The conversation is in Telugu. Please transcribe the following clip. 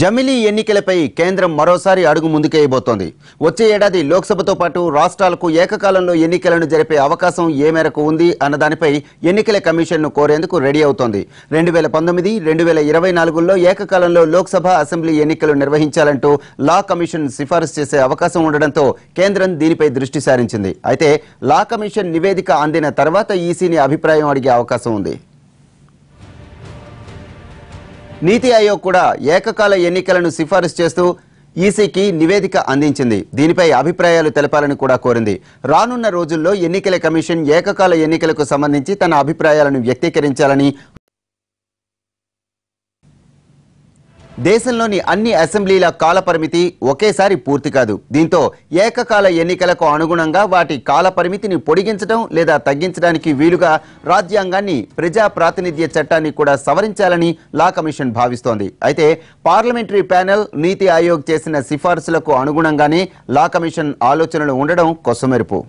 జమిలీ ఎన్నికలపై కేంద్రం మరోసారి అడుగు ముందుకేయబోతోంది. వచ్చే ఏడాది లోక్సభతో పాటు రాష్ట్రాలకు ఏకకాలంలో ఎన్నికలను జరిపే అవకాశం ఏ మేరకు ఉంది అన్న దానిపై ఎన్నికల కమిషన్ను కోరేందుకు రెడీ అవుతోంది. 2019, 2024లో ఏకకాలంలో లోక్సభ, అసెంబ్లీ ఎన్నికలు నిర్వహించాలంటూ లా కమిషన్ సిఫారసు చేసే అవకాశం ఉండడంతో కేంద్రం దీనిపై దృష్టి సారించింది. అయితే లా కమిషన్ నివేదిక అందిన తర్వాత ఈసీని అభిప్రాయం అడిగే అవకాశం ఉంది. నీతి ఆయోగ్ కూడా ఏకకాల ఎన్నికలను సిఫారసు చేస్తూ ఈసీకి నివేదిక అందించింది. దీనిపై అభిప్రాయాలు తెలపాలని కూడా కోరింది. రానున్న రోజుల్లో ఎన్నికల కమిషన్ ఏకకాల ఎన్నికలకు సంబంధించి తన అభిప్రాయాలను వ్యక్తీకరించాలని, దేశంలోని అన్ని అసెంబ్లీల కాలపరిమితి ఒకేసారి పూర్తి కాదు. దీంతో ఏకకాల ఎన్నికలకు అనుగుణంగా వాటి కాలపరిమితిని పొడిగించడం లేదా తగ్గించడానికి వీలుగా రాజ్యాంగాన్ని, ప్రజా ప్రాతినిధ్య చట్టాన్ని కూడా సవరించాలని లా కమిషన్ భావిస్తోంది. అయితే పార్లమెంటరీ ప్యానెల్, నీతి ఆయోగ్ చేసిన సిఫార్సులకు అనుగుణంగానే లా కమిషన్ ఆలోచనలు ఉండడం కొసమెరుపు.